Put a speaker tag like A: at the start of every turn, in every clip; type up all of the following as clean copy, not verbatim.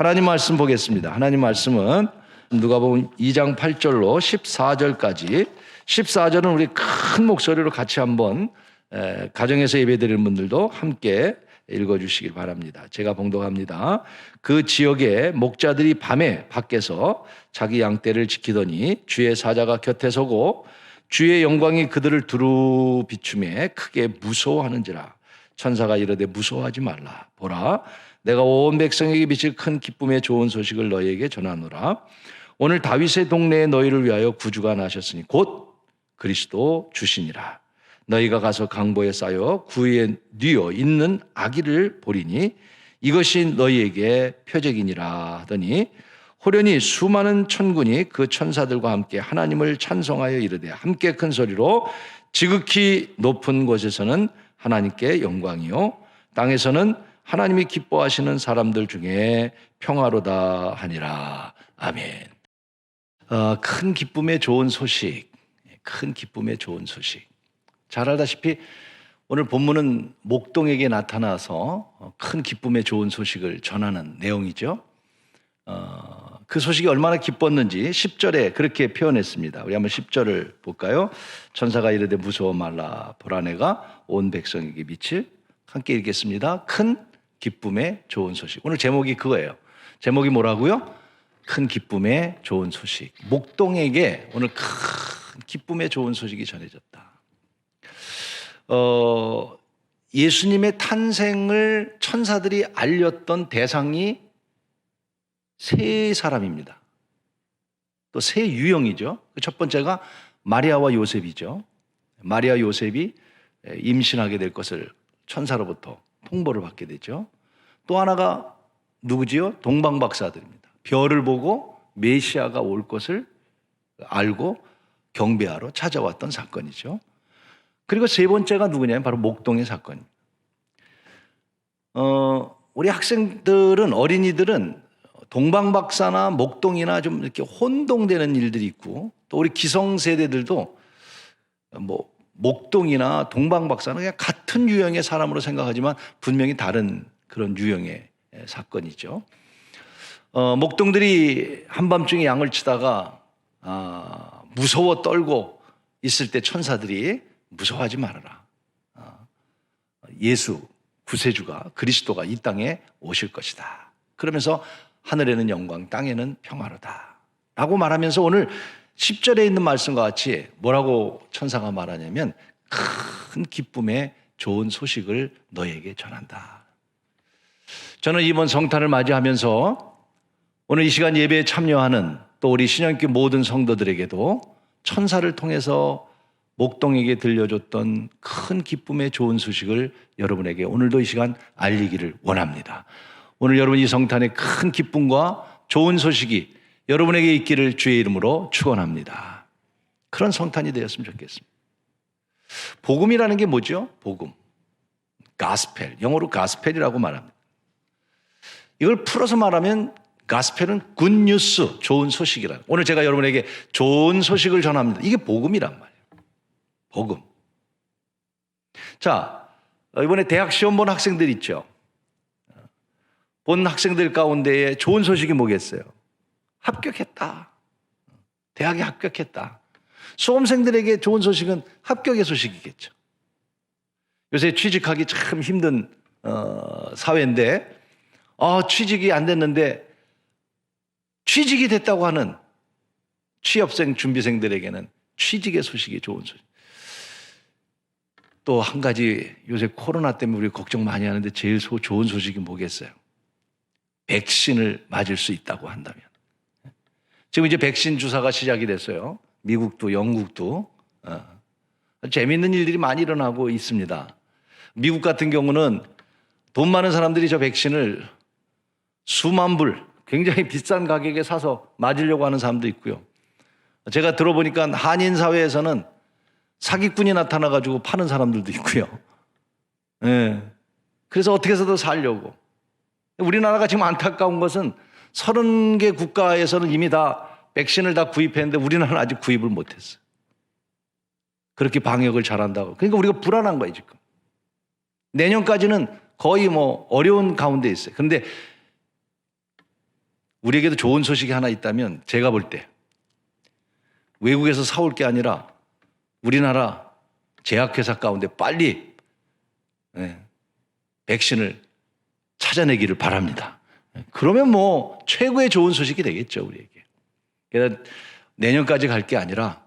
A: 하나님 말씀 보겠습니다. 하나님 말씀은 누가복음 2장 8절로 14절까지 14절은 우리 큰 목소리로 같이 한번 가정에서 예배드리는 분들도 함께 읽어주시길 바랍니다. 제가 봉독합니다. 그 지역에 목자들이 밤에 밖에서 자기 양떼를 지키더니 주의 사자가 곁에 서고 주의 영광이 그들을 두루 비추매 크게 무서워하는지라. 천사가 이르되 무서워하지 말라. 보라, 내가 온 백성에게 미칠 큰 기쁨의 좋은 소식을 너희에게 전하노라. 오늘 다윗의 동네에 너희를 위하여 구주가 나셨으니 곧 그리스도 주시니라. 너희가 가서 강보에 쌓여 구유에 뉘어 있는 아기를 보리니 이것이 너희에게 표적이니라 하더니 호련히 수많은 천군이 그 천사들과 함께 하나님을 찬송하여 이르되 함께 큰 소리로 지극히 높은 곳에서는 하나님께 영광이요 땅에서는 하나님이 기뻐하시는 사람들 중에 평화로다 하니라. 아멘. 큰 기쁨의 좋은 소식, 큰 기쁨의 좋은 소식. 잘 알다시피 오늘 본문은 목동에게 나타나서 큰 기쁨의 좋은 소식을 전하는 내용이죠. 그 소식이 얼마나 기뻤는지 10절에 그렇게 표현했습니다. 우리 한번 10절을 볼까요? 천사가 이르되 무서워 말라. 보라, 내가 온 백성에게 미칠, 함께 읽겠습니다. 큰 기쁨의 좋은 소식. 오늘 제목이 그거예요. 제목이 뭐라고요? 큰 기쁨의 좋은 소식. 목동에게 오늘 큰 기쁨의 좋은 소식이 전해졌다. 예수님의 탄생을 천사들이 알렸던 대상이 세 사람입니다. 또 세 유형이죠. 첫 번째가 마리아와 요셉이죠. 마리아 요셉이 임신하게 될 것을 천사로부터 통보를 받게 되죠. 또 하나가 누구지요? 동방박사들입니다. 별을 보고 메시아가 올 것을 알고 경배하러 찾아왔던 사건이죠. 그리고 세 번째가 누구냐면 바로 목동의 사건입니다. 우리 학생들은, 어린이들은 동방박사나 목동이나 좀 이렇게 혼동되는 일들이 있고, 또 우리 기성세대들도 뭐 목동이나 동방박사는 그냥 같은 유형의 사람으로 생각하지만 분명히 다른 그런 유형의 사건이죠. 목동들이 한밤중에 양을 치다가 무서워 떨고 있을 때 천사들이 무서워하지 말아라. 예수 구세주가, 그리스도가 이 땅에 오실 것이다. 그러면서 하늘에는 영광, 땅에는 평화로다 라고 말하면서 오늘 10절에 있는 말씀과 같이 뭐라고 천사가 말하냐면 큰 기쁨의 좋은 소식을 너에게 전한다. 저는 이번 성탄을 맞이하면서 오늘 이 시간 예배에 참여하는 또 우리 신영교 모든 성도들에게도 천사를 통해서 목동에게 들려줬던 큰 기쁨의 좋은 소식을 여러분에게 오늘도 이 시간 알리기를 원합니다. 오늘 여러분 이 성탄에 큰 기쁨과 좋은 소식이 여러분에게 있기를 주의 이름으로 축원합니다. 그런 성탄이 되었으면 좋겠습니다. 복음이라는 게 뭐죠? 복음. 가스펠. 영어로 가스펠이라고 말합니다. 이걸 풀어서 말하면 가스펠은 굿뉴스, 좋은 소식이라. 오늘 제가 여러분에게 좋은 소식을 전합니다. 이게 복음이란 말이에요. 복음. 자, 이번에 대학 시험 본 학생들 있죠. 본 학생들 가운데에 좋은 소식이 뭐겠어요? 합격했다. 대학에 합격했다. 수험생들에게 좋은 소식은 합격의 소식이겠죠. 요새 취직하기 참 힘든 사회인데 취직이 안 됐는데 취직이 됐다고 하는 취업생 준비생들에게는 취직의 소식이 좋은 소식. 또 한 가지 요새 코로나 때문에 우리 걱정 많이 하는데 제일 좋은 소식이 뭐겠어요? 백신을 맞을 수 있다고 한다면. 지금 이제 백신 주사가 시작이 됐어요. 미국도 영국도. 재미있는 일들이 많이 일어나고 있습니다. 미국 같은 경우는 돈 많은 사람들이 저 백신을 수만 불, 굉장히 비싼 가격에 사서 맞으려고 하는 사람도 있고요. 제가 들어보니까 한인 사회에서는 사기꾼이 나타나가지고 파는 사람들도 있고요. 그래서 어떻게 해서든 살려고. 우리나라가 지금 안타까운 것은 30개 국가에서는 이미 다 백신을 다 구입했는데 우리나라는 아직 구입을 못했어요. 그렇게 방역을 잘한다고. 그러니까 우리가 불안한 거예요, 지금. 내년까지는 거의 어려운 가운데 있어요. 그런데 우리에게도 좋은 소식이 하나 있다면 제가 볼 때 외국에서 사올 게 아니라 우리나라 제약회사 가운데 빨리 백신을 찾아내기를 바랍니다. 그러면 뭐 최고의 좋은 소식이 되겠죠, 우리에게. 그래서 내년까지 갈 게 아니라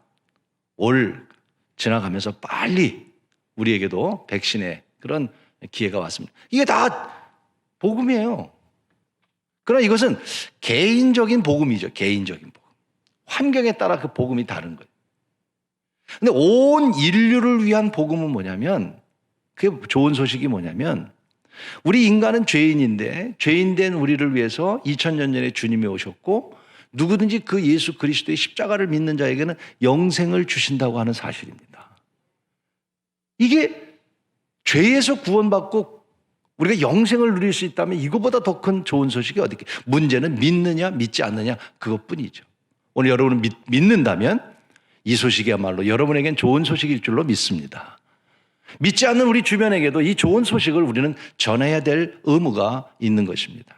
A: 올 지나가면서 빨리 우리에게도 백신의 그런 기회가 왔습니다. 이게 다 복음이에요. 그러나 이것은 개인적인 복음이죠. 개인적인 복음. 환경에 따라 그 복음이 다른 거예요. 근데 온 인류를 위한 복음은 뭐냐면, 그게 좋은 소식이 뭐냐면, 우리 인간은 죄인인데 죄인된 우리를 위해서 2000년 전에 주님이 오셨고 누구든지 그 예수 그리스도의 십자가를 믿는 자에게는 영생을 주신다고 하는 사실입니다. 이게 죄에서 구원받고 우리가 영생을 누릴 수 있다면 이거보다 더 큰 좋은 소식이 어디 있겠어요? 문제는 믿느냐 믿지 않느냐 그것뿐이죠. 오늘 여러분은 믿는다면 이 소식이야말로 여러분에겐 좋은 소식일 줄로 믿습니다. 믿지 않는 우리 주변에게도 이 좋은 소식을 우리는 전해야 될 의무가 있는 것입니다.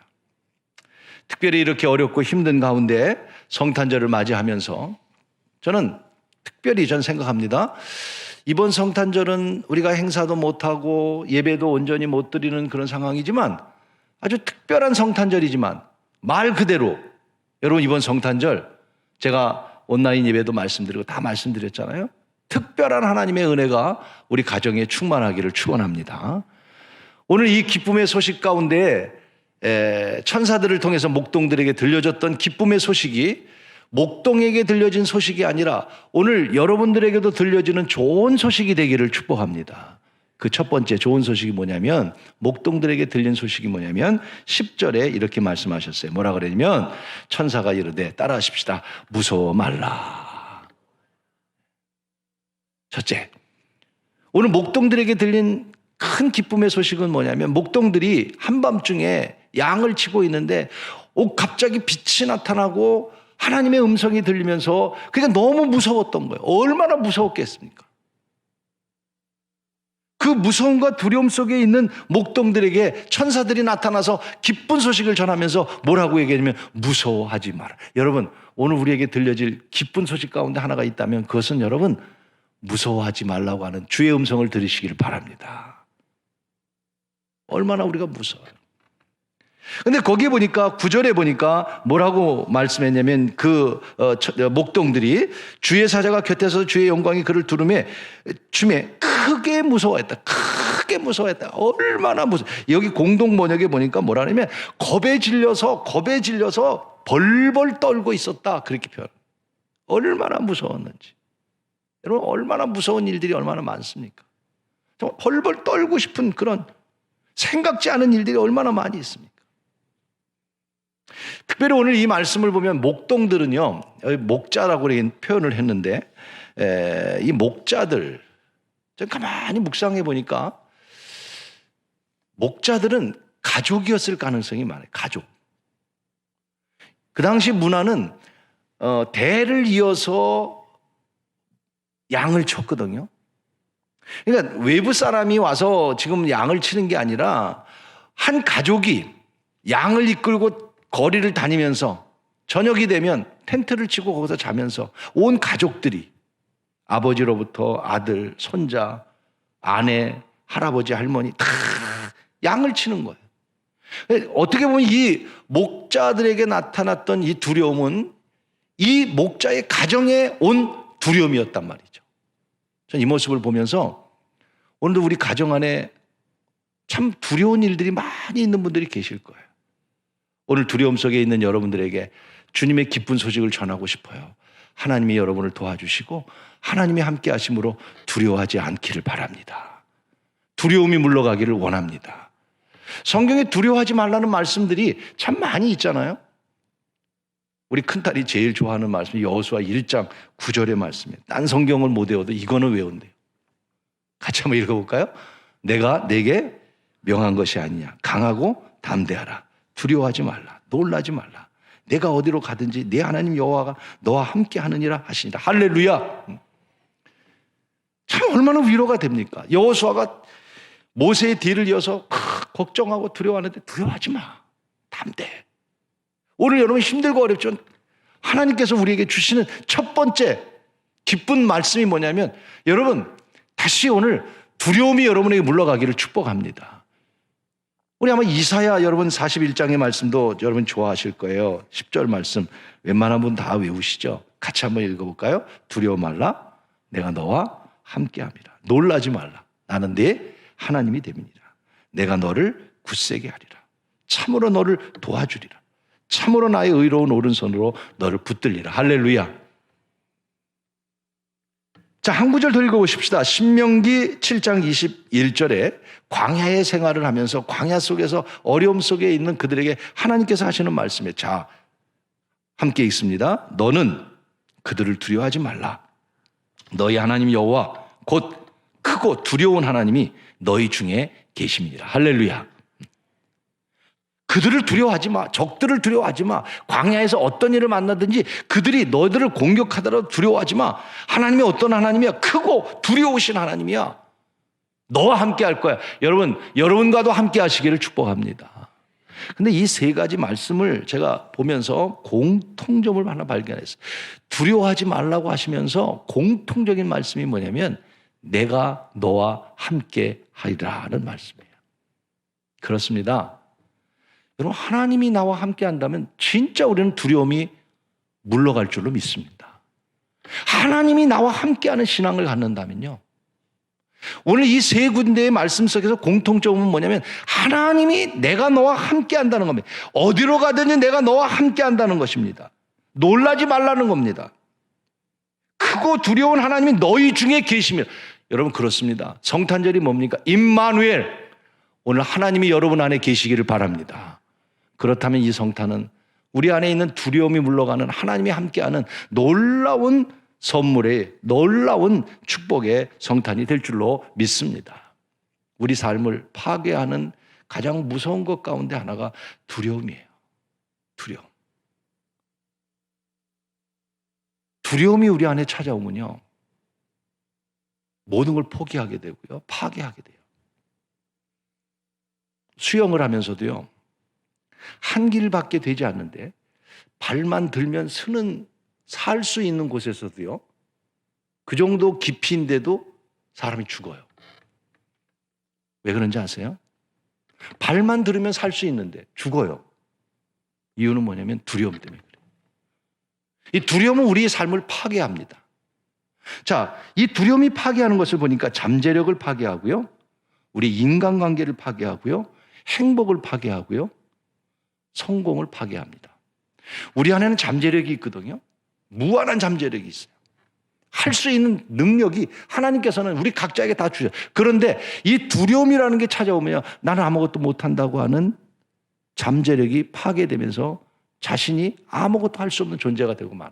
A: 특별히 이렇게 어렵고 힘든 가운데 성탄절을 맞이하면서 저는 특별히 생각합니다. 이번 성탄절은 우리가 행사도 못하고 예배도 온전히 못 드리는 그런 상황이지만 아주 특별한 성탄절이지만 말 그대로 여러분 이번 성탄절 제가 온라인 예배도 말씀드리고 다 말씀드렸잖아요. 특별한 하나님의 은혜가 우리 가정에 충만하기를 축원합니다. 오늘 이 기쁨의 소식 가운데 천사들을 통해서 목동들에게 들려졌던 기쁨의 소식이 목동에게 들려진 소식이 아니라 오늘 여러분들에게도 들려지는 좋은 소식이 되기를 축복합니다. 그 첫 번째 좋은 소식이 뭐냐면 목동들에게 들린 소식이 뭐냐면 10절에 이렇게 말씀하셨어요. 뭐라 그러냐면 천사가 이르되 따라하십시다. 무서워 말라. 첫째, 오늘 목동들에게 들린 큰 기쁨의 소식은 뭐냐면 목동들이 한밤중에 양을 치고 있는데 갑자기 빛이 나타나고 하나님의 음성이 들리면서 그게 너무 무서웠던 거예요. 얼마나 무서웠겠습니까? 그 무서움과 두려움 속에 있는 목동들에게 천사들이 나타나서 기쁜 소식을 전하면서 뭐라고 얘기하냐면 무서워하지 마라. 여러분 오늘 우리에게 들려질 기쁜 소식 가운데 하나가 있다면 그것은 여러분 무서워하지 말라고 하는 주의 음성을 들으시기를 바랍니다. 얼마나 우리가 무서워요. 근데 거기에 보니까 9절에 보니까 뭐라고 말씀했냐면 목동들이 주의 사자가 곁에서 주의 영광이 그를 두름에 춤에 크게 무서워했다. 크게 무서워했다. 얼마나 무서워. 여기 공동 번역에 보니까 뭐라냐면 겁에 질려서 벌벌 떨고 있었다. 그렇게 표현. 얼마나 무서웠는지. 여러분 얼마나 무서운 일들이 얼마나 많습니까? 정말 벌벌 떨고 싶은 그런 생각지 않은 일들이 얼마나 많이 있습니까? 특별히 오늘 이 말씀을 보면 목동들은요, 여기 목자라고 표현을 했는데, 이 목자들, 좀 가만히 묵상해 보니까, 목자들은 가족이었을 가능성이 많아요. 가족. 그 당시 문화는, 대를 이어서 양을 쳤거든요. 그러니까 외부 사람이 와서 지금 양을 치는 게 아니라, 한 가족이 양을 이끌고 거리를 다니면서 저녁이 되면 텐트를 치고 거기서 자면서 온 가족들이 아버지로부터 아들, 손자, 아내, 할아버지, 할머니 다 양을 치는 거예요. 어떻게 보면 이 목자들에게 나타났던 이 두려움은 이 목자의 가정에 온 두려움이었단 말이죠. 전 이 모습을 보면서 오늘도 우리 가정 안에 참 두려운 일들이 많이 있는 분들이 계실 거예요. 오늘 두려움 속에 있는 여러분들에게 주님의 기쁜 소식을 전하고 싶어요. 하나님이 여러분을 도와주시고 하나님이 함께 하심으로 두려워하지 않기를 바랍니다. 두려움이 물러가기를 원합니다. 성경에 두려워하지 말라는 말씀들이 참 많이 있잖아요. 우리 큰딸이 제일 좋아하는 말씀이 여호수아 1장 9절의 말씀이에요. 딴 성경을 못 외워도 이거는 외운대요. 같이 한번 읽어볼까요? 내가 내게 명한 것이 아니냐. 강하고 담대하라. 두려워하지 말라. 놀라지 말라. 내가 어디로 가든지 내 하나님 여호와가 너와 함께 하느니라 하시니라. 할렐루야. 참 얼마나 위로가 됩니까? 여호수아가 모세의 뒤를 이어서 걱정하고 두려워하는데 두려워하지 마. 담대. 오늘 여러분 힘들고 어렵지만 하나님께서 우리에게 주시는 첫 번째 기쁜 말씀이 뭐냐면 여러분 다시 오늘 두려움이 여러분에게 물러가기를 축복합니다. 우리 아마 이사야 여러분 41장의 말씀도 여러분 좋아하실 거예요. 10절 말씀 웬만한 분 다 외우시죠? 같이 한번 읽어볼까요? 두려워 말라 내가 너와 함께함이라. 놀라지 말라 나는 네 하나님이 됨이니라. 내가 너를 굳세게 하리라. 참으로 너를 도와주리라. 참으로 나의 의로운 오른손으로 너를 붙들리라. 할렐루야. 자, 한 구절 더 읽어보십시다. 신명기 7장 21절에 광야의 생활을 하면서 광야 속에서 어려움 속에 있는 그들에게 하나님께서 하시는 말씀에 자, 함께 읽습니다. 너는 그들을 두려워하지 말라. 너희 하나님 여호와 곧 크고 두려운 하나님이 너희 중에 계심이니라. 할렐루야. 그들을 두려워하지 마. 적들을 두려워하지 마. 광야에서 어떤 일을 만나든지 그들이 너희들을 공격하더라도 두려워하지 마. 하나님이 어떤 하나님이야? 크고 두려우신 하나님이야. 너와 함께 할 거야. 여러분, 여러분과도 함께 하시기를 축복합니다. 근데 이 세 가지 말씀을 제가 보면서 공통점을 하나 발견했어요. 두려워하지 말라고 하시면서 공통적인 말씀이 뭐냐면 내가 너와 함께 하리라는 말씀이에요. 그렇습니다. 여러분 하나님이 나와 함께 한다면 진짜 우리는 두려움이 물러갈 줄로 믿습니다. 하나님이 나와 함께하는 신앙을 갖는다면요. 오늘 이 세 군데의 말씀 속에서 공통점은 뭐냐면 하나님이 내가 너와 함께 한다는 겁니다. 어디로 가든지 내가 너와 함께 한다는 것입니다. 놀라지 말라는 겁니다. 크고 두려운 하나님이 너희 중에 계시며 여러분 그렇습니다. 성탄절이 뭡니까? 임마누엘. 오늘 하나님이 여러분 안에 계시기를 바랍니다. 그렇다면 이 성탄은 우리 안에 있는 두려움이 물러가는 하나님이 함께하는 놀라운 선물의 놀라운 축복의 성탄이 될 줄로 믿습니다. 우리 삶을 파괴하는 가장 무서운 것 가운데 하나가 두려움이에요. 두려움. 두려움이 우리 안에 찾아오면요. 모든 걸 포기하게 되고요. 파괴하게 돼요. 수영을 하면서도요. 한 길밖에 되지 않는데 발만 들면 스는 살 수 있는 곳에서도요. 그 정도 깊이인데도 사람이 죽어요. 왜 그런지 아세요? 발만 들으면 살 수 있는데 죽어요. 이유는 뭐냐면 두려움 때문에 그래요. 이 두려움은 우리의 삶을 파괴합니다. 자, 이 두려움이 파괴하는 것을 보니까 잠재력을 파괴하고요. 우리 인간관계를 파괴하고요. 행복을 파괴하고요. 성공을 파괴합니다. 우리 안에는 잠재력이 있거든요. 무한한 잠재력이 있어요. 할 수 있는 능력이 하나님께서는 우리 각자에게 다 주셔요. 그런데 이 두려움이라는 게 찾아오면 나는 아무것도 못한다고 하는 잠재력이 파괴되면서 자신이 아무것도 할 수 없는 존재가 되고 만.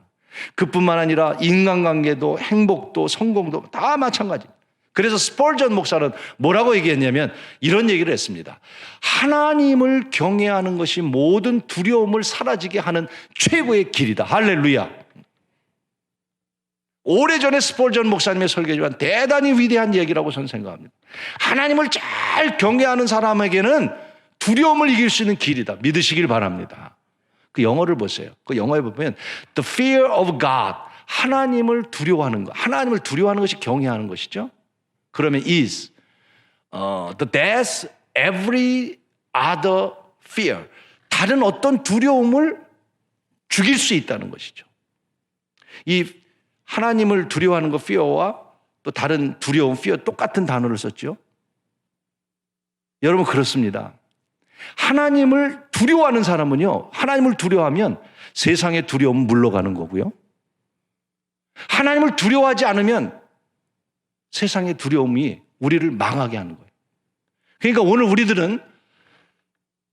A: 그뿐만 아니라 인간관계도 행복도 성공도 다 마찬가지입니다. 그래서 스펄전 목사는 뭐라고 얘기했냐면 이런 얘기를 했습니다. 하나님을 경외하는 것이 모든 두려움을 사라지게 하는 최고의 길이다. 할렐루야. 오래전에 스펄전 목사님의 설교지만 대단히 위대한 얘기라고 저는 생각합니다. 하나님을 잘 경외하는 사람에게는 두려움을 이길 수 있는 길이다. 믿으시길 바랍니다. 그 영어를 보세요. 그 영어에 보면 The fear of God. 하나님을 두려워하는 것. 하나님을 두려워하는 것이 경외하는 것이죠. 그러면 is the death every other fear. 다른 어떤 두려움을 죽일 수 있다는 것이죠. 이 하나님을 두려워하는 것 fear와 또 다른 두려움 fear 똑같은 단어를 썼죠. 여러분 그렇습니다. 하나님을 두려워하는 사람은요. 하나님을 두려워하면 세상의 두려움은 물러가는 거고요. 하나님을 두려워하지 않으면 세상의 두려움이 우리를 망하게 하는 거예요. 그러니까 오늘 우리들은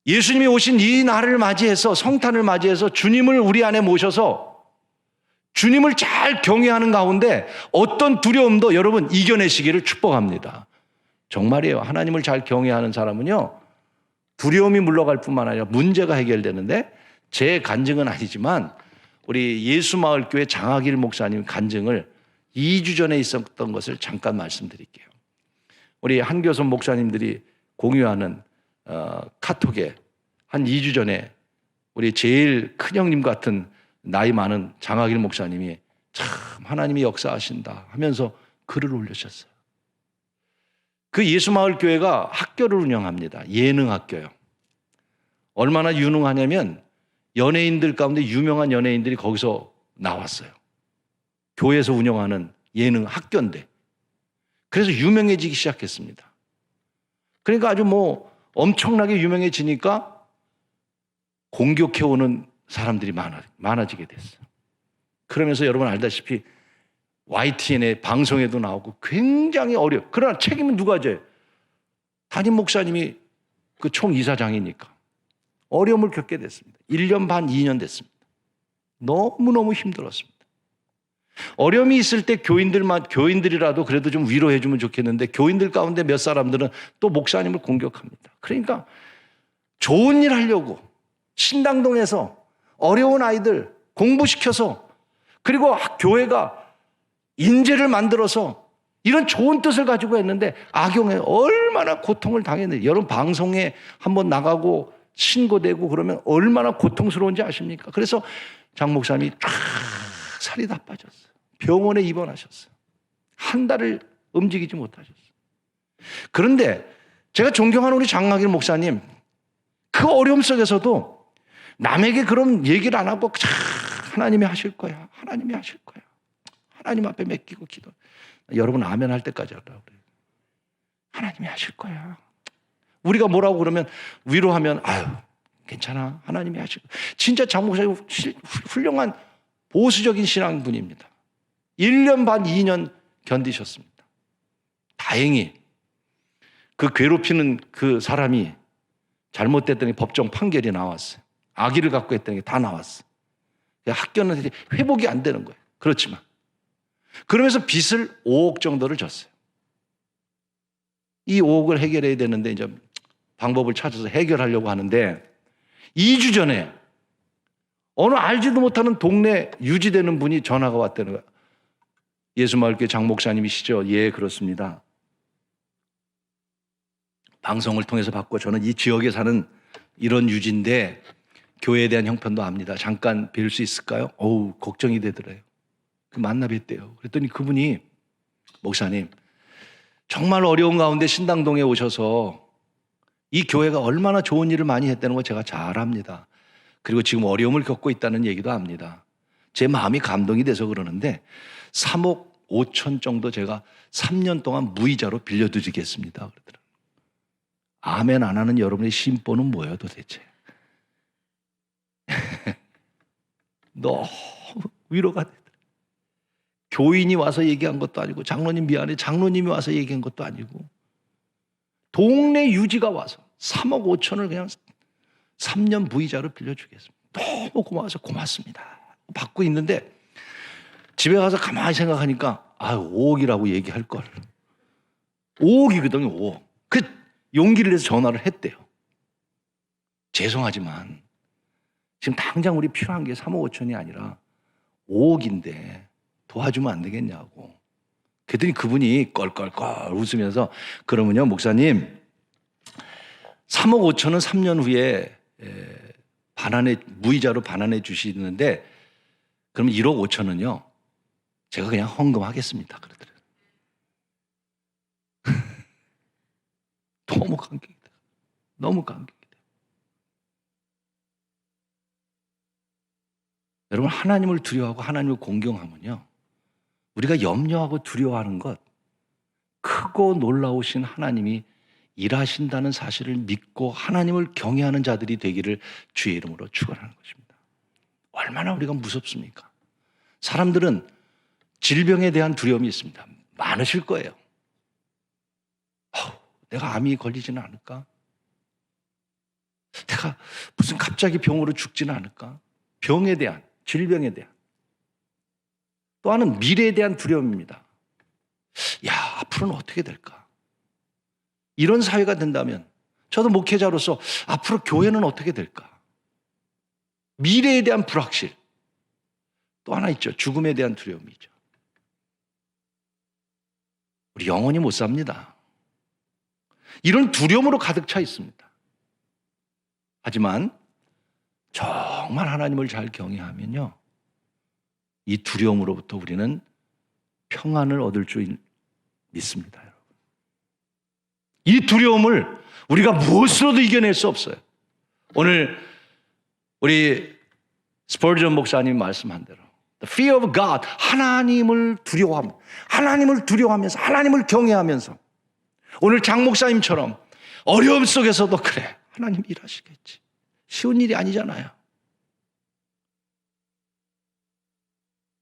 A: 예수님이 오신 이 날을 맞이해서 성탄을 맞이해서 주님을 우리 안에 모셔서 주님을 잘 경외하는 가운데 어떤 두려움도 여러분 이겨내시기를 축복합니다. 정말이에요. 하나님을 잘 경외하는 사람은요. 두려움이 물러갈 뿐만 아니라 문제가 해결되는데 제 간증은 아니지만 우리 예수마을교회 장학일 목사님 간증을 2주 전에 있었던 것을 잠깐 말씀드릴게요. 우리 한교선 목사님들이 공유하는 카톡에 한 2주 전에 우리 제일 큰 형님 같은 나이 많은 장학일 목사님이 참 하나님이 역사하신다 하면서 글을 올리셨어요. 그 예수마을교회가 학교를 운영합니다. 예능학교요. 얼마나 유능하냐면 연예인들 가운데 유명한 연예인들이 거기서 나왔어요. 교회에서 운영하는 예능 학교인데. 그래서 유명해지기 시작했습니다. 그러니까 아주 뭐 엄청나게 유명해지니까 공격해오는 사람들이 많아지게 됐어요. 그러면서 여러분 알다시피 YTN의 방송에도 나오고 굉장히 어려워. 그러나 책임은 누가 져요? 담임 목사님이 그 총이사장이니까. 어려움을 겪게 됐습니다. 1년 반, 2년 됐습니다. 너무너무 힘들었습니다. 어려움이 있을 때 교인들이라도 그래도 좀 위로해주면 좋겠는데 교인들 가운데 몇 사람들은 또 목사님을 공격합니다. 그러니까 좋은 일 하려고 신당동에서 어려운 아이들 공부시켜서 그리고 교회가 인재를 만들어서 이런 좋은 뜻을 가지고 했는데 악용해 얼마나 고통을 당했는지 여러분 방송에 한번 나가고 신고되고 그러면 얼마나 고통스러운지 아십니까? 그래서 장 목사님이 쫙 살이 다 빠졌어요. 병원에 입원하셨어요. 한 달을 움직이지 못하셨어요. 그런데 제가 존경하는 우리 장학일 목사님 그 어려움 속에서도 남에게 그런 얘기를 안 하고 하나님이 하실 거야. 하나님이 하실 거야. 하나님 앞에 맡기고 기도. 여러분 아멘 할 때까지 하라고 그래요. 하나님이 하실 거야. 우리가 뭐라고 그러면 위로하면 아유 괜찮아. 하나님이 하실 거야. 진짜 장 목사님 훌륭한 보수적인 신앙분입니다. 1년 반 2년 견디셨습니다. 다행히 그 괴롭히는 그 사람이 잘못됐더니 법정 판결이 나왔어요. 악의를 갖고 했던 게 다 나왔어요. 학교는 회복이 안 되는 거예요. 그렇지만 그러면서 빚을 5억 정도를 졌어요. 이 5억을 해결해야 되는데 이제 방법을 찾아서 해결하려고 하는데 2주 전에 어느 알지도 못하는 동네 유지되는 분이 전화가 왔다는 거예요. 예수마을교회 장 목사님이시죠? 예, 그렇습니다. 방송을 통해서 받고 저는 이 지역에 사는 이런 유지인데 교회에 대한 형편도 압니다. 잠깐 뵐 수 있을까요? 어우, 걱정이 되더래요. 만나 뵀대요. 그랬더니 그분이 목사님 정말 어려운 가운데 신당동에 오셔서 이 교회가 얼마나 좋은 일을 많이 했다는 거 제가 잘 압니다. 그리고 지금 어려움을 겪고 있다는 얘기도 압니다. 제 마음이 감동이 돼서 그러는데 3억 5천 정도 제가 3년 동안 무이자로 빌려드리겠습니다. 그러더라고요. 아멘 안 하는 여러분의 심보는 뭐예요 도대체? 너무 위로가 되더라고요. 교인이 와서 얘기한 것도 아니고 장로님 미안해 장로님이 와서 얘기한 것도 아니고 동네 유지가 와서 3억 5천을 그냥 3년 무이자로 빌려주겠습니다. 너무 고마워서 고맙습니다. 받고 있는데 집에 가서 가만히 생각하니까 5억이라고 얘기할 걸. 5억이거든요. 5억. 그 용기를 내서 전화를 했대요. 죄송하지만 지금 당장 우리 필요한 게 3억 5천이 아니라 5억인데 도와주면 안 되겠냐고. 그랬더니 그분이 껄껄껄 웃으면서 그러면요 목사님 3억 5천은 3년 후에 무이자로 반환해 주시는데 그럼 1억 5천은요 제가 그냥 헌금하겠습니다. 그러더라고요. 너무 감격이 돼요. 너무 감격이 돼요. 여러분 하나님을 두려워하고 하나님을 공경하면요 우리가 염려하고 두려워하는 것 크고 놀라우신 하나님이 일하신다는 사실을 믿고 하나님을 경외하는 자들이 되기를 주의 이름으로 축원하는 것입니다. 얼마나 우리가 무섭습니까? 사람들은 질병에 대한 두려움이 있습니다. 많으실 거예요. 내가 암이 걸리지는 않을까? 내가 무슨 갑자기 병으로 죽지는 않을까? 병에 대한, 질병에 대한. 또 하나는 미래에 대한 두려움입니다. 야, 앞으로는 어떻게 될까? 이런 사회가 된다면 저도 목회자로서 앞으로 교회는 어떻게 될까? 미래에 대한 불확실. 또 하나 있죠. 죽음에 대한 두려움이죠. 우리 영원히 못 삽니다. 이런 두려움으로 가득 차 있습니다. 하지만 정말 하나님을 잘 경외하면요, 이 두려움으로부터 우리는 평안을 얻을 줄 믿습니다, 여러분. 이 두려움을 우리가 무엇으로도 이겨낼 수 없어요. 오늘 우리 스펄전 목사님 말씀한 대로 The fear of God, 하나님을 두려워하면서 하나님을 경외하면서, 오늘 장 목사님처럼 어려움 속에서도 그래, 하나님 일하시겠지. 쉬운 일이 아니잖아요.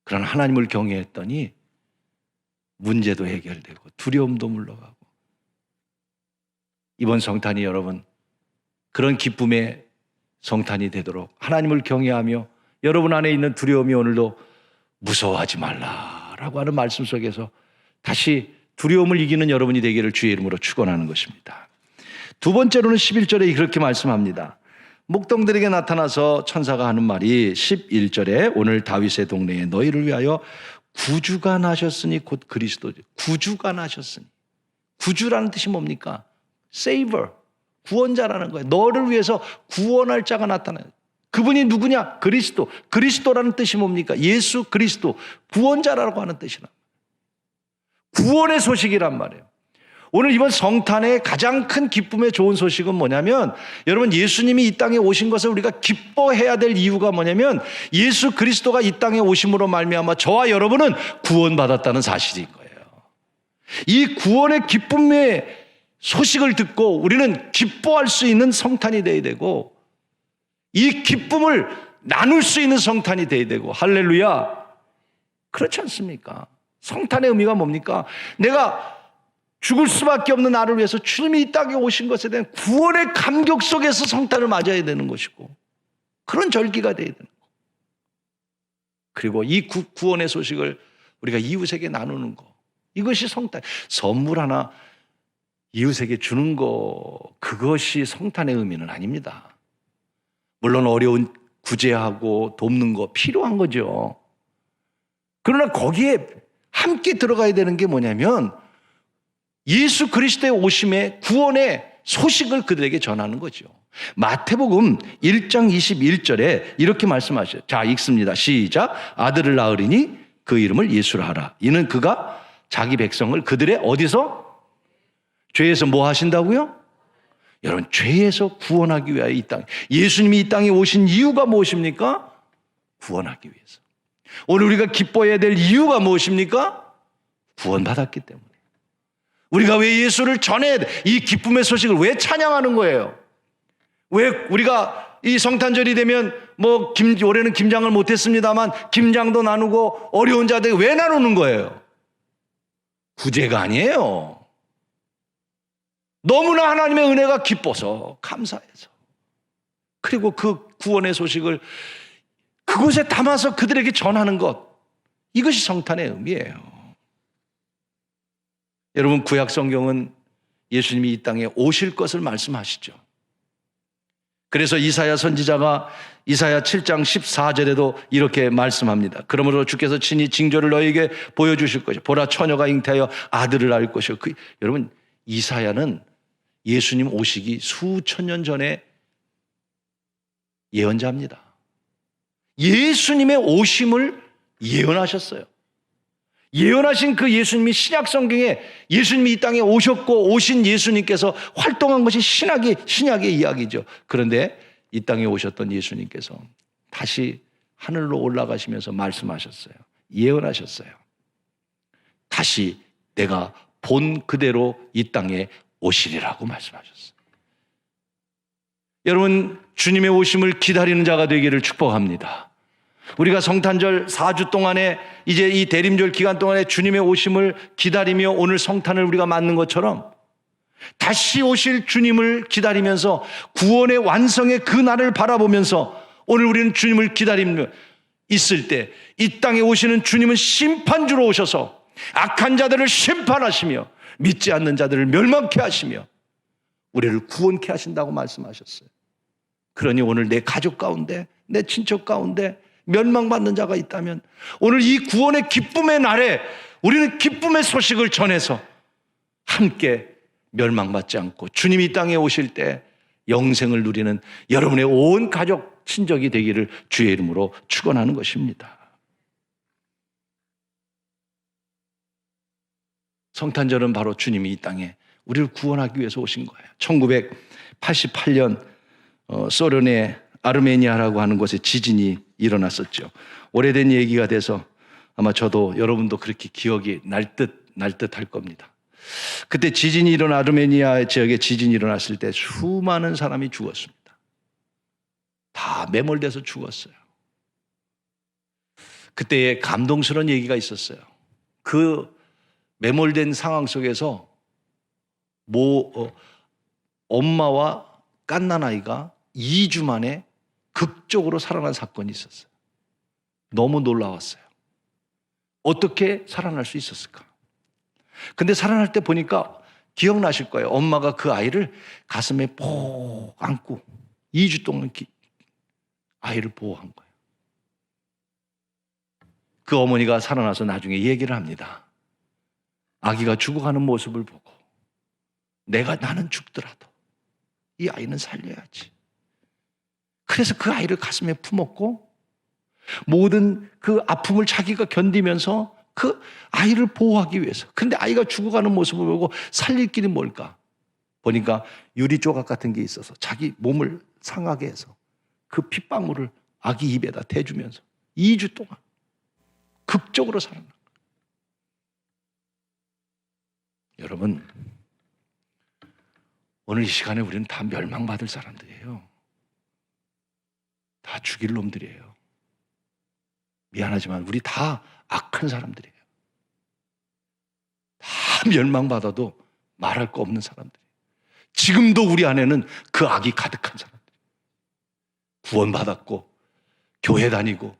A: 그러나 하나님을 경외했더니 문제도 해결되고 두려움도 물러가고, 이번 성탄이 여러분 그런 기쁨의 성탄이 되도록 하나님을 경외하며 여러분 안에 있는 두려움이 오늘도 무서워하지 말라라고 하는 말씀 속에서 다시 두려움을 이기는 여러분이 되기를 주의 이름으로 축원하는 것입니다. 두 번째로는 11절에 그렇게 말씀합니다. 목동들에게 나타나서 천사가 하는 말이 11절에 오늘 다윗의 동네에 너희를 위하여 구주가 나셨으니, 곧 그리스도죠. 구주가 나셨으니. 구주라는 뜻이 뭡니까? Savior, 구원자라는 거예요. 너를 위해서 구원할 자가 나타나요. 그분이 누구냐? 그리스도. 그리스도라는 뜻이 뭡니까? 예수 그리스도, 구원자라고 하는 뜻이란 말이에요. 구원의 소식이란 말이에요. 오늘 이번 성탄의 가장 큰 기쁨의 좋은 소식은 뭐냐면, 여러분, 예수님이 이 땅에 오신 것을 우리가 기뻐해야 될 이유가 뭐냐면, 예수 그리스도가 이 땅에 오심으로 말미암아 저와 여러분은 구원받았다는 사실인 거예요. 이 구원의 기쁨의 소식을 듣고 우리는 기뻐할 수 있는 성탄이 되어야 되고, 이 기쁨을 나눌 수 있는 성탄이 되어야 되고, 할렐루야. 그렇지 않습니까? 성탄의 의미가 뭡니까? 내가 죽을 수밖에 없는 나를 위해서 주님이 이 땅에 오신 것에 대한 구원의 감격 속에서 성탄을 맞아야 되는 것이고, 그런 절기가 되어야 되는 거. 그리고 이 구원의 소식을 우리가 이웃에게 나누는 거, 이것이 성탄. 선물 하나 이웃에게 주는 거, 그것이 성탄의 의미는 아닙니다. 물론 어려운 구제하고 돕는 거 필요한 거죠. 그러나 거기에 함께 들어가야 되는 게 뭐냐면, 예수 그리스도의 오심의 구원의 소식을 그들에게 전하는 거죠. 마태복음 1장 21절에 이렇게 말씀하셔요. 자, 읽습니다. 시작. 아들을 낳으리니 그 이름을 예수라 하라. 이는 그가 자기 백성을 그들의 어디서? 죄에서 뭐 하신다고요? 여러분, 죄에서 구원하기 위하여 이 땅, 예수님이 이 땅에 오신 이유가 무엇입니까? 구원하기 위해서. 오늘 우리가 기뻐해야 될 이유가 무엇입니까? 구원받았기 때문에. 우리가 왜 예수를 전해, 이 기쁨의 소식을 왜 찬양하는 거예요? 왜 우리가 이 성탄절이 되면 올해는 김장을 못했습니다만 김장도 나누고 어려운 자들 왜 나누는 거예요? 구제가 아니에요. 너무나 하나님의 은혜가 기뻐서, 감사해서, 그리고 그 구원의 소식을 그곳에 담아서 그들에게 전하는 것, 이것이 성탄의 의미예요. 여러분, 구약 성경은 예수님이 이 땅에 오실 것을 말씀하시죠. 그래서 이사야 선지자가 이사야 7장 14절에도 이렇게 말씀합니다. 그러므로 주께서 친히 징조를 너희에게 보여주실 것이요, 보라, 처녀가 잉태하여 아들을 낳을 것이요. 여러분, 이사야는 예수님 오시기 수천 년 전에 예언자입니다. 예수님의 오심을 예언하셨어요. 예언하신 그 예수님이 신약 성경에 예수님이 이 땅에 오셨고 오신 예수님께서 활동한 것이 신약의 이야기죠. 그런데 이 땅에 오셨던 예수님께서 다시 하늘로 올라가시면서 말씀하셨어요. 예언하셨어요. 다시 내가 본 그대로 이 땅에 오시리라고 말씀하셨어요. 여러분, 주님의 오심을 기다리는 자가 되기를 축복합니다. 우리가 성탄절 4주 동안에, 이제 이 대림절 기간 동안에 주님의 오심을 기다리며 오늘 성탄을 우리가 맞는 것처럼 다시 오실 주님을 기다리면서 구원의 완성의 그 날을 바라보면서 오늘 우리는 주님을 기다리며 있을 때, 이 땅에 오시는 주님은 심판주로 오셔서 악한 자들을 심판하시며 믿지 않는 자들을 멸망케 하시며 우리를 구원케 하신다고 말씀하셨어요. 그러니 오늘 내 가족 가운데, 내 친척 가운데 멸망받는 자가 있다면 오늘 이 구원의 기쁨의 날에 우리는 기쁨의 소식을 전해서 함께 멸망받지 않고 주님이 이 땅에 오실 때 영생을 누리는 여러분의 온 가족, 친족이 되기를 주의 이름으로 축원하는 것입니다. 성탄절은 바로 주님이 이 땅에 우리를 구원하기 위해서 오신 거예요. 1988년 소련의 아르메니아라고 하는 곳에 지진이 일어났었죠. 오래된 얘기가 돼서 아마 저도 여러분도 그렇게 기억이 날 듯 할 겁니다. 그때 지진이 일어나 아르메니아 지역에 지진이 일어났을 때 수많은 사람이 죽었습니다. 다 매몰돼서 죽었어요. 그때에 감동스러운 얘기가 있었어요. 그 매몰된 상황 속에서 엄마와 갓난아이가 2주 만에 극적으로 살아난 사건이 있었어요. 너무 놀라웠어요. 어떻게 살아날 수 있었을까? 근데 살아날 때 보니까 기억나실 거예요. 엄마가 그 아이를 가슴에 푹 안고 2주 동안 아이를 보호한 거예요. 그 어머니가 살아나서 나중에 얘기를 합니다. 아기가 죽어가는 모습을 보고 나는 죽더라도 이 아이는 살려야지. 그래서 그 아이를 가슴에 품었고 모든 그 아픔을 자기가 견디면서 그 아이를 보호하기 위해서. 근데 아이가 죽어가는 모습을 보고 살릴 길이 뭘까? 보니까 유리 조각 같은 게 있어서 자기 몸을 상하게 해서 그 핏방울을 아기 입에다 대주면서 2주 동안 극적으로 살아난 거예요. 여러분, 오늘 이 시간에 우리는 다 멸망받을 사람들이에요. 다 죽일 놈들이에요. 미안하지만 우리 다 악한 사람들이에요. 다 멸망받아도 말할 거 없는 사람들이에요. 지금도 우리 안에는 그 악이 가득한 사람들. 구원받았고 교회 다니고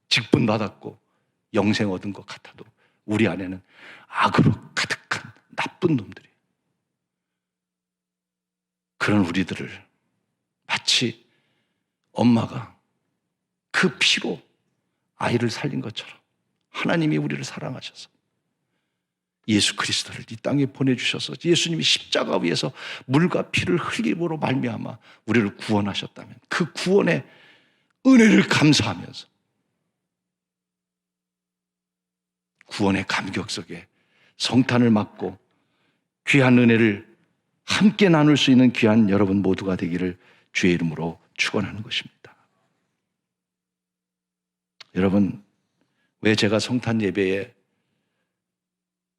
A: 직분 받았고 영생 얻은 것 같아도 우리 안에는 악으로 가득한 나쁜 놈들이에요. 그런 우리들을 마치 엄마가 그 피로 아이를 살린 것처럼 하나님이 우리를 사랑하셔서 예수 그리스도를 이 땅에 보내주셔서 예수님이 십자가 위에서 물과 피를 흘림으로 말미암아 우리를 구원하셨다면 그 구원의 은혜를 감사하면서 구원의 감격 속에 성탄을 맞고 귀한 은혜를 함께 나눌 수 있는 귀한 여러분 모두가 되기를 주의 이름으로 축원하는 것입니다. 여러분, 왜 제가 성탄 예배에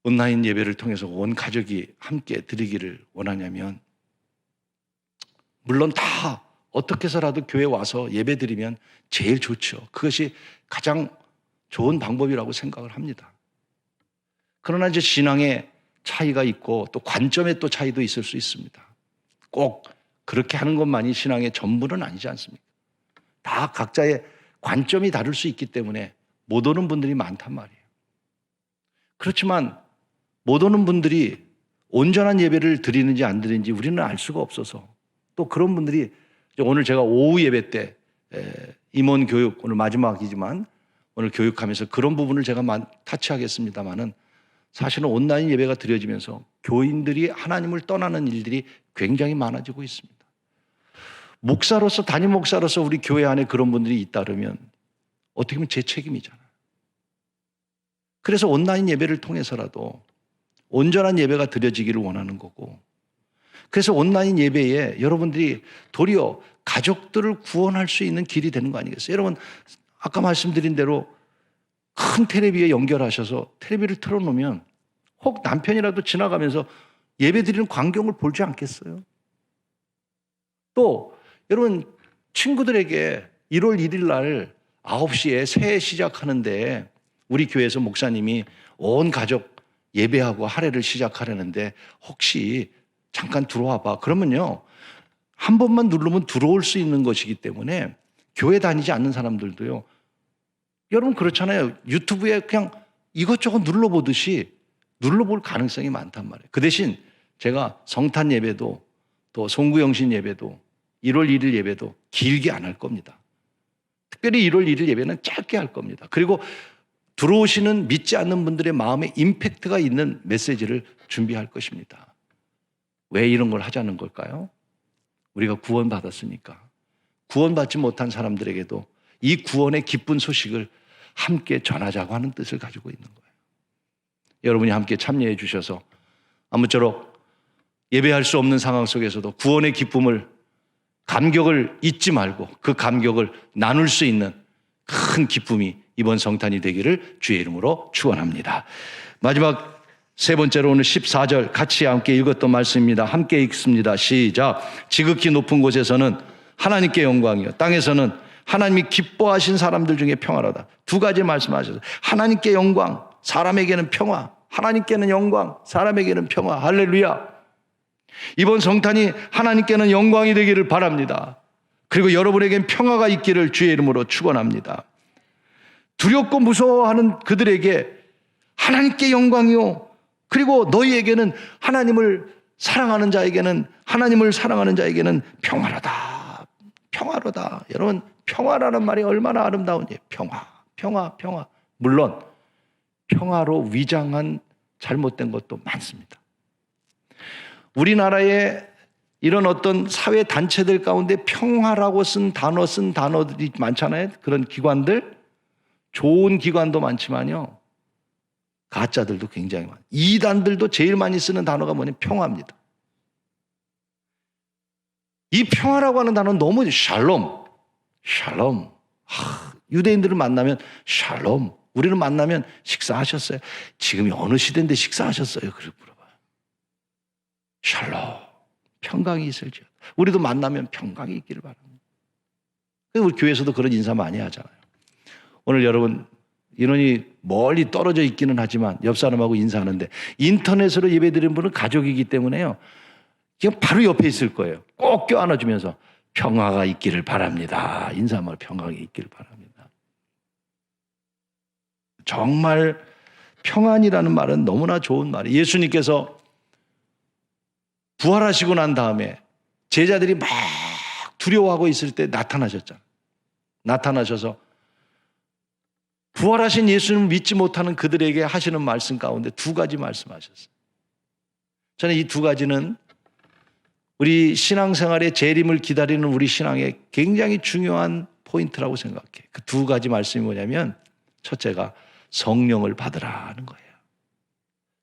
A: 온라인 예배를 통해서 온 가족이 함께 드리기를 원하냐면, 물론 다 어떻게 해서라도 교회 와서 예배 드리면 제일 좋죠. 그것이 가장 좋은 방법이라고 생각을 합니다. 그러나 이제 신앙의 차이가 있고 또 관점의 또 차이도 있을 수 있습니다. 꼭 그렇게 하는 것만이 신앙의 전부는 아니지 않습니까? 다 각자의 관점이 다를 수 있기 때문에 못 오는 분들이 많단 말이에요. 그렇지만 못 오는 분들이 온전한 예배를 드리는지 안 드리는지 우리는 알 수가 없어서 또 그런 분들이 오늘 제가 오후 예배 때 임원 교육, 오늘 마지막이지만 오늘 교육하면서 그런 부분을 제가 타치하겠습니다마는 사실은 온라인 예배가 드려지면서 교인들이 하나님을 떠나는 일들이 굉장히 많아지고 있습니다. 목사로서, 담임 목사로서 우리 교회 안에 그런 분들이 있다 그러면 어떻게 보면 제 책임이잖아요. 그래서 온라인 예배를 통해서라도 온전한 예배가 드려지기를 원하는 거고, 그래서 온라인 예배에 여러분들이 도리어 가족들을 구원할 수 있는 길이 되는 거 아니겠어요? 여러분, 아까 말씀드린 대로 큰 테레비에 연결하셔서 테레비를 틀어놓으면 혹 남편이라도 지나가면서 예배 드리는 광경을 보지 않겠어요? 또 여러분, 친구들에게 1월 1일 날 9시에 새해 시작하는데 우리 교회에서 목사님이 온 가족 예배하고 할애를 시작하려는데 혹시 잠깐 들어와 봐. 그러면요, 한 번만 누르면 들어올 수 있는 것이기 때문에 교회 다니지 않는 사람들도요, 여러분 그렇잖아요. 유튜브에 그냥 이것저것 눌러보듯이 눌러볼 가능성이 많단 말이에요. 그 대신 제가 성탄 예배도 또 송구영신 예배도 1월 1일 예배도 길게 안 할 겁니다. 특별히 1월 1일 예배는 짧게 할 겁니다. 그리고 들어오시는 믿지 않는 분들의 마음에 임팩트가 있는 메시지를 준비할 것입니다. 왜 이런 걸 하자는 걸까요? 우리가 구원받았으니까. 구원받지 못한 사람들에게도 이 구원의 기쁜 소식을 함께 전하자고 하는 뜻을 가지고 있는 거예요. 여러분이 함께 참여해 주셔서 아무쪼록 예배할 수 없는 상황 속에서도 구원의 기쁨을, 감격을 잊지 말고 그 감격을 나눌 수 있는 큰 기쁨이 이번 성탄이 되기를 주의 이름으로 축원합니다. 마지막 세 번째로 오늘 14절 같이 함께 읽었던 말씀입니다. 함께 읽습니다. 시작. 지극히 높은 곳에서는 하나님께 영광이요, 땅에서는 하나님이 기뻐하신 사람들 중에 평화로다. 두 가지 말씀하셨어요. 하나님께 영광, 사람에게는 평화. 하나님께는 영광, 사람에게는 평화. 할렐루야. 이번 성탄이 하나님께는 영광이 되기를 바랍니다. 그리고 여러분에겐 평화가 있기를 주의 이름으로 축원합니다. 두렵고 무서워하는 그들에게 하나님께 영광이요, 그리고 너희에게는 하나님을 사랑하는 자에게는 평화로다. 평화로다. 여러분, 평화라는 말이 얼마나 아름다운지. 평화. 물론 평화로 위장한 잘못된 것도 많습니다. 우리나라에 이런 어떤 사회 단체들 가운데 평화라고 쓴 단어들이 많잖아요. 그런 기관들, 좋은 기관도 많지만요, 가짜들도 굉장히 많아요. 이단들도 제일 많이 쓰는 단어가 뭐냐면 평화입니다. 이 평화라고 하는 단어는 너무 샬롬. 유대인들을 만나면 샬롬. 우리를 만나면 식사하셨어요? 지금이 어느 시대인데 식사하셨어요? 그렇게 물어봐요. 샬롬. 평강이 있을지어다. 우리도 만나면 평강이 있기를 바랍니다. 우리 교회에서도 그런 인사 많이 하잖아요. 오늘 여러분 인원이 멀리 떨어져 있기는 하지만 옆 사람하고 인사하는데 인터넷으로 예배드리는 분은 가족이기 때문에요, 그냥 바로 옆에 있을 거예요. 꼭 껴안아주면서 평화가 있기를 바랍니다. 인사말 평강이 있기를 바랍니다. 정말 평안이라는 말은 너무나 좋은 말이에요. 예수님께서 부활하시고 난 다음에 제자들이 막 두려워하고 있을 때 나타나셨잖아요. 나타나셔서 부활하신 예수님을 믿지 못하는 그들에게 하시는 말씀 가운데 두 가지 말씀하셨어요. 저는 이 두 가지는 우리 신앙생활의 재림을 기다리는 우리 신앙의 굉장히 중요한 포인트라고 생각해요. 그 두 가지 말씀이 뭐냐면, 첫째가 성령을 받으라는 거예요.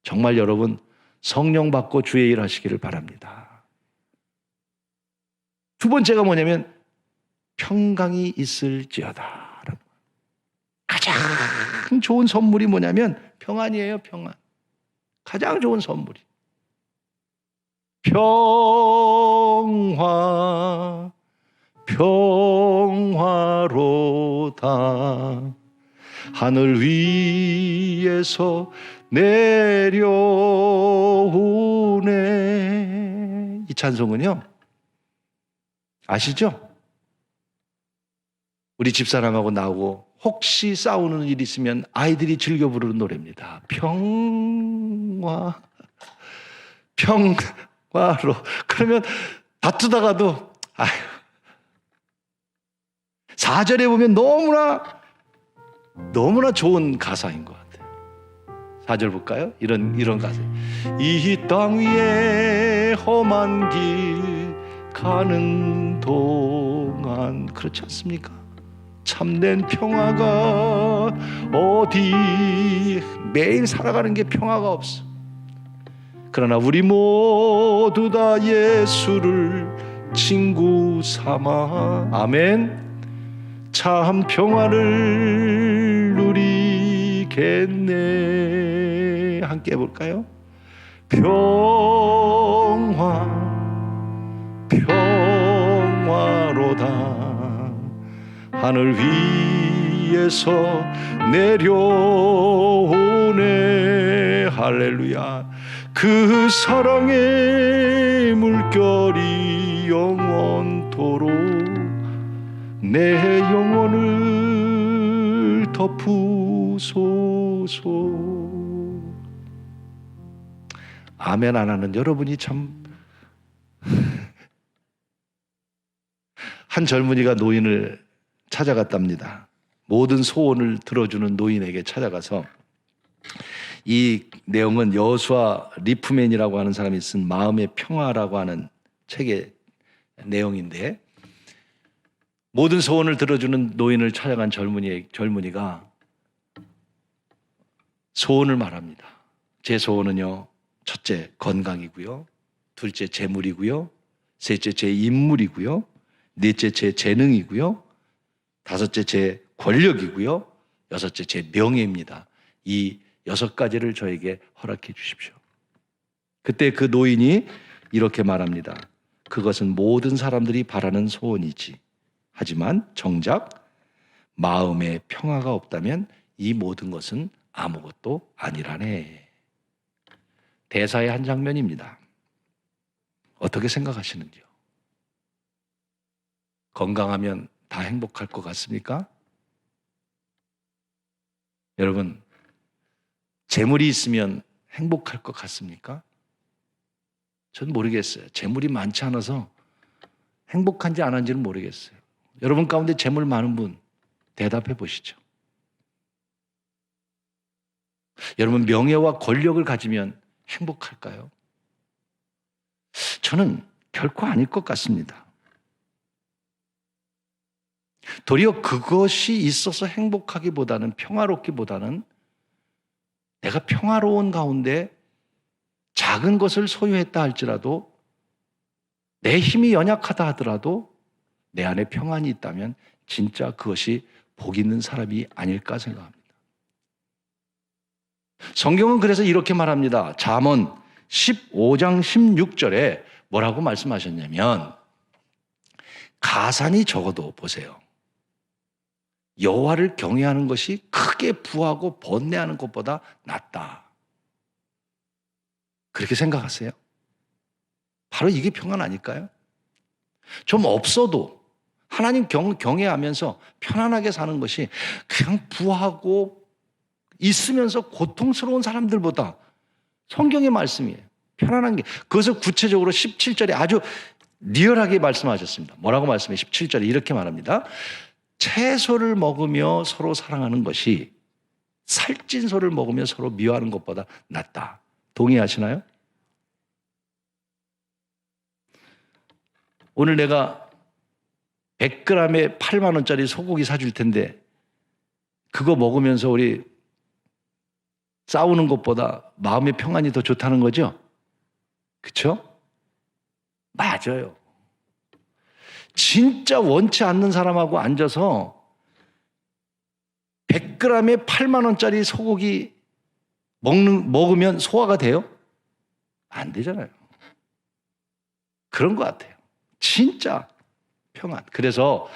A: 정말 여러분 성령 받고 주의 일 하시기를 바랍니다. 두 번째가 뭐냐면 평강이 있을지어다. 가장 좋은 선물이 뭐냐면 평안이에요. 평안. 가장 좋은 선물이 평화로다. 하늘 위에서 내려오네. 이 찬송은요, 아시죠? 우리 집사람하고 나하고 혹시 싸우는 일 있으면 아이들이 즐겨 부르는 노래입니다. 평화로. 그러면 다투다가도 4절에 보면 너무나 좋은 가사인 것 같아요. 4절 볼까요? 이런 가사. 이 땅 위에 험한 길 가는 동안, 그렇지 않습니까? 참된 평화가 어디, 매일 살아가는 게 평화가 없어. 그러나 우리 모두 다 예수를 친구 삼아, 아멘, 참 평화를 누리겠네. 함께 해볼까요? 평화로다. 하늘 위에서 내려오네. 할렐루야. 그 사랑의 물결이 영원토록 내 영혼을 덮으소서. 아멘 안 하는 여러분이 참. 한 젊은이가 노인을 찾아갔답니다. 모든 소원을 들어주는 노인에게 찾아가서, 이 내용은 여호수아 리프맨이라고 하는 사람이 쓴 마음의 평화라고 하는 책의 내용인데, 모든 소원을 들어주는 노인을 찾아간 젊은이가 소원을 말합니다. 제 소원은요, 첫째 건강이고요, 둘째 재물이고요, 셋째 제 인물이고요, 넷째 제 재능이고요, 다섯째 제 권력이고요, 여섯째 제 명예입니다. 이 6가지를 저에게 허락해 주십시오. 그때 그 노인이 이렇게 말합니다. 그것은 모든 사람들이 바라는 소원이지. 하지만 정작 마음에 평화가 없다면 이 모든 것은 아무것도 아니라네. 대사의 한 장면입니다. 어떻게 생각하시는지요? 건강하면 다 행복할 것 같습니까? 여러분, 재물이 있으면 행복할 것 같습니까? 전 모르겠어요. 재물이 많지 않아서 행복한지 안 한지는 모르겠어요. 여러분 가운데 재물 많은 분 대답해 보시죠. 여러분, 명예와 권력을 가지면 행복할까요? 저는 결코 아닐 것 같습니다. 도리어 그것이 있어서 행복하기보다는, 평화롭기보다는 내가 평화로운 가운데 작은 것을 소유했다 할지라도, 내 힘이 연약하다 하더라도 내 안에 평안이 있다면 진짜 그것이 복 있는 사람이 아닐까 생각합니다. 성경은 그래서 이렇게 말합니다. 잠언 15장 16절에 뭐라고 말씀하셨냐면, 가산이 적어도 보세요, 여호와를 경외하는 것이 크게 부하고 번뇌하는 것보다 낫다. 그렇게 생각하세요? 바로 이게 평안 아닐까요? 좀 없어도 하나님 경외하면서 편안하게 사는 것이 그냥 부하고 있으면서 고통스러운 사람들보다, 성경의 말씀이에요, 편안한 게. 그것을 구체적으로 17절에 아주 리얼하게 말씀하셨습니다. 뭐라고 말씀해? 17절에 이렇게 말합니다. 채소를 먹으며 서로 사랑하는 것이 살찐 소를 먹으며 서로 미워하는 것보다 낫다. 동의하시나요? 오늘 내가 100g에 8만 원짜리 소고기 사줄 텐데 그거 먹으면서 우리 싸우는 것보다 마음의 평안이 더 좋다는 거죠? 그렇죠? 맞아요. 진짜 원치 않는 사람하고 앉아서 100g에 8만 원짜리 소고기 먹으면 소화가 돼요? 안 되잖아요. 그런 것 같아요. 진짜 평안. 그래서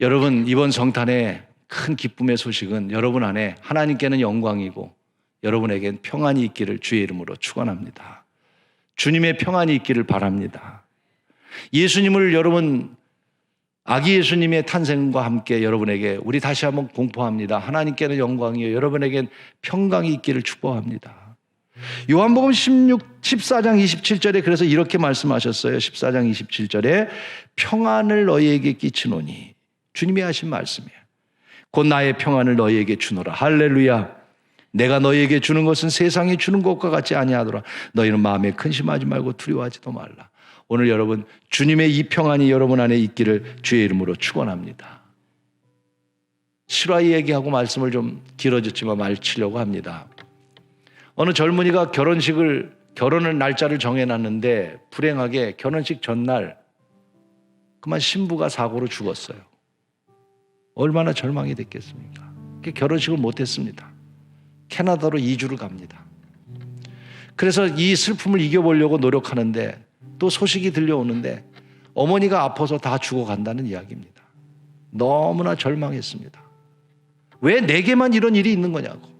A: 여러분, 이번 성탄의 큰 기쁨의 소식은 여러분 안에 하나님께는 영광이고 여러분에겐 평안이 있기를 주의 이름으로 축원합니다. 주님의 평안이 있기를 바랍니다. 예수님을 여러분, 아기 예수님의 탄생과 함께 여러분에게 우리 다시 한번 공포합니다. 하나님께는 영광이요 여러분에겐 평강이 있기를 축복합니다. 요한복음 14장 27절에 그래서 이렇게 말씀하셨어요. 14장 27절에 평안을 너희에게 끼치노니, 주님이 하신 말씀이에요. 곧 나의 평안을 너희에게 주노라. 할렐루야. 내가 너희에게 주는 것은 세상이 주는 것과 같지 아니하더라. 너희는 마음에 근심하지 말고 두려워하지도 말라. 오늘 여러분, 주님의 이 평안이 여러분 안에 있기를 주의 이름으로 축원합니다. 실화 얘기하고 말씀을 좀 길어졌지만 마치려고 합니다. 어느 젊은이가 결혼을 날짜를 정해놨는데 불행하게 결혼식 전날 그만 신부가 사고로 죽었어요. 얼마나 절망이 됐겠습니까? 결혼식을 못했습니다. 캐나다로 2주를 갑니다. 그래서 이 슬픔을 이겨보려고 노력하는데 또 소식이 들려오는데 어머니가 아파서 다 죽어간다는 이야기입니다. 너무나 절망했습니다. 왜 내게만 이런 일이 있는 거냐고.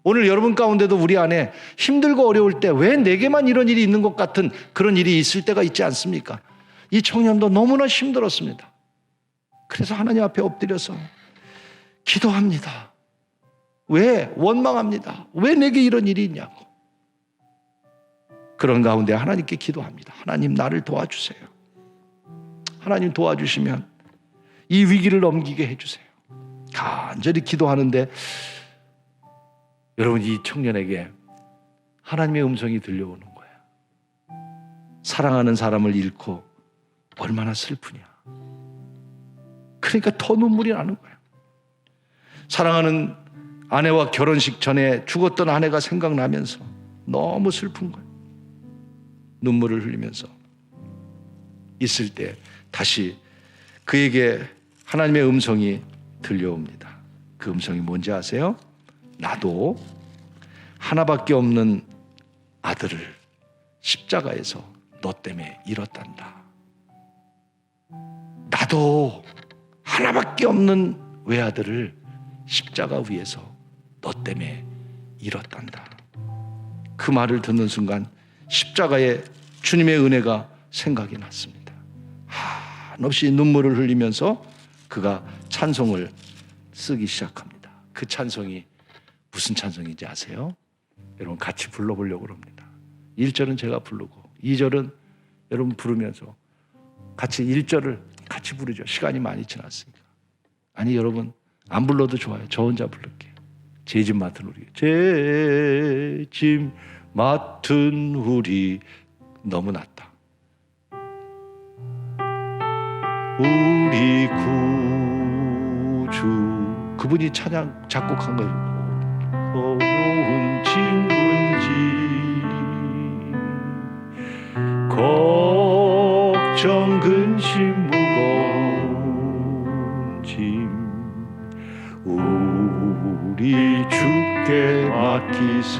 A: 오늘 여러분 가운데도 우리 안에 힘들고 어려울 때 왜 내게만 이런 일이 있는 것 같은 그런 일이 있을 때가 있지 않습니까? 이 청년도 너무나 힘들었습니다. 그래서 하나님 앞에 엎드려서 기도합니다. 왜? 원망합니다. 왜 내게 이런 일이 있냐고. 그런 가운데 하나님께 기도합니다. 하나님, 나를 도와주세요. 하나님 도와주시면 이 위기를 넘기게 해주세요. 간절히 기도하는데 여러분, 이 청년에게 하나님의 음성이 들려오는 거예요. 사랑하는 사람을 잃고 얼마나 슬프냐. 그러니까 더 눈물이 나는 거예요. 사랑하는 아내와 결혼식 전에 죽었던 아내가 생각나면서 너무 슬픈 거예요. 눈물을 흘리면서 있을 때 다시 그에게 하나님의 음성이 들려옵니다. 그 음성이 뭔지 아세요? 나도 하나밖에 없는 아들을 십자가에서 너 때문에 잃었단다. 나도 하나밖에 없는 외아들을 십자가 위에서 너 때문에 잃었단다. 그 말을 듣는 순간 십자가의 주님의 은혜가 생각이 났습니다. 한없이 눈물을 흘리면서 그가 찬송을 쓰기 시작합니다. 그 찬송이 무슨 찬송인지 아세요? 여러분 같이 불러보려고 합니다. 1절은 제가 부르고 2절은 여러분 부르면서 같이 1절을 같이 부르죠. 시간이 많이 지났으니까. 아니 여러분 안 불러도 좋아요. 저 혼자 부를게요. 제 집 맡은 우리. 제 집 맡은 우리. 너무 낫다. 우리 구주. 그분이 찬양 작곡한 거예요. 어려운 친구인지 걱정 근심 무거운 짐 우리 주께 맡기세.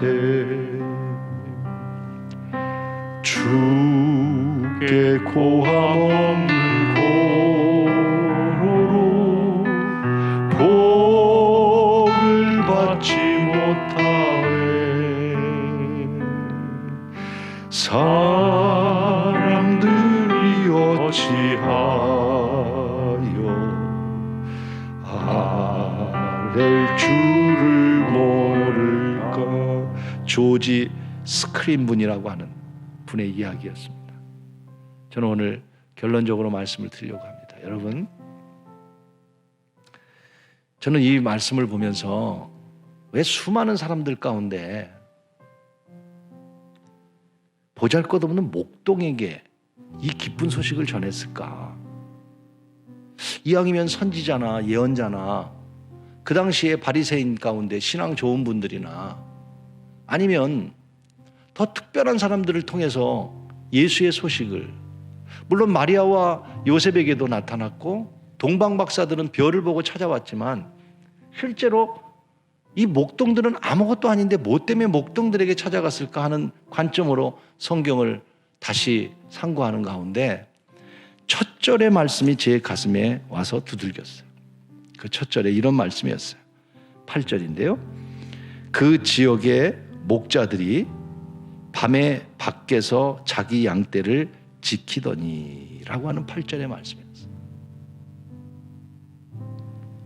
A: 주께 고함 없는 고로로 복을 받지 못하네. 사람들이 어찌하여 아랠 줄을 모를까. 조지 스크린 분이라고 하는 분의 이야기였습니다. 저는 오늘 결론적으로 말씀을 드리려고 합니다. 여러분, 저는 이 말씀을 보면서 왜 수많은 사람들 가운데 보잘것없는 목동에게 이 기쁜 소식을 전했을까? 이왕이면 선지자나 예언자나 그 당시에 바리새인 가운데 신앙 좋은 분들이나 아니면 더 특별한 사람들을 통해서 예수의 소식을, 물론 마리아와 요셉에게도 나타났고 동방박사들은 별을 보고 찾아왔지만 실제로 이 목동들은 아무것도 아닌데 뭐 때문에 목동들에게 찾아갔을까 하는 관점으로 성경을 다시 상고하는 가운데 첫 절의 말씀이 제 가슴에 와서 두들겼어요. 그 첫 절에 이런 말씀이었어요. 8절인데요. 그 지역의 목자들이 밤에 밖에서 자기 양떼를 지키더니 라고 하는 8절의 말씀이었어요.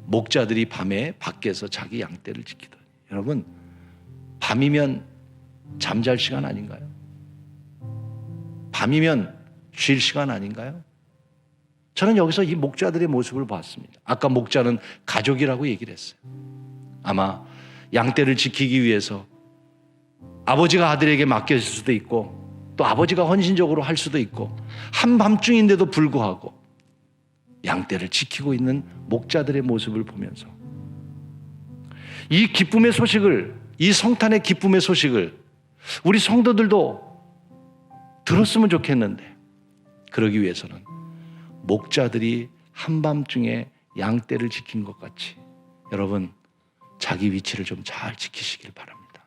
A: 목자들이 밤에 밖에서 자기 양떼를 지키더니. 여러분, 밤이면 잠잘 시간 아닌가요? 밤이면 쉴 시간 아닌가요? 저는 여기서 이 목자들의 모습을 봤습니다. 아까 목자는 가족이라고 얘기를 했어요. 아마 양떼를 지키기 위해서 아버지가 아들에게 맡겼을 수도 있고 또 아버지가 헌신적으로 할 수도 있고 한밤중인데도 불구하고 양떼를 지키고 있는 목자들의 모습을 보면서 이 기쁨의 소식을, 이 성탄의 기쁨의 소식을 우리 성도들도 들었으면 좋겠는데 그러기 위해서는 목자들이 한밤중에 양떼를 지킨 것 같이 여러분 자기 위치를 좀 잘 지키시길 바랍니다.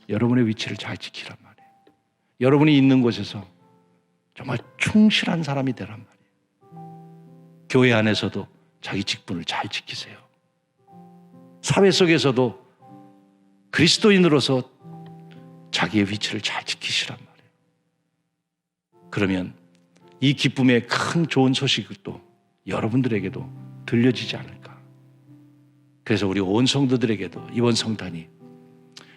A: 여러분의 위치를 잘 지키란 말이에요. 여러분이 있는 곳에서 정말 충실한 사람이 되란 말이에요. 교회 안에서도 자기 직분을 잘 지키세요. 사회 속에서도 그리스도인으로서 자기의 위치를 잘 지키시란 말이에요. 그러면 이 기쁨의 큰 좋은 소식도 여러분들에게도 들려지지 않을까. 그래서 우리 온 성도들에게도 이번 성탄이,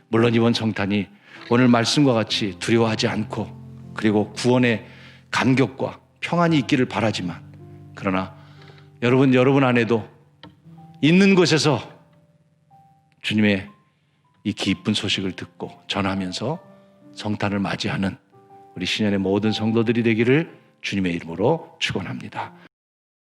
A: 물론 이번 성탄이 오늘 말씀과 같이 두려워하지 않고 그리고 구원의 감격과 평안이 있기를 바라지만, 그러나 여러분 안에도 있는 곳에서 주님의 이 기쁜 소식을 듣고 전하면서 성탄을 맞이하는 우리 신년의 모든 성도들이 되기를 주님의 이름으로 축원합니다.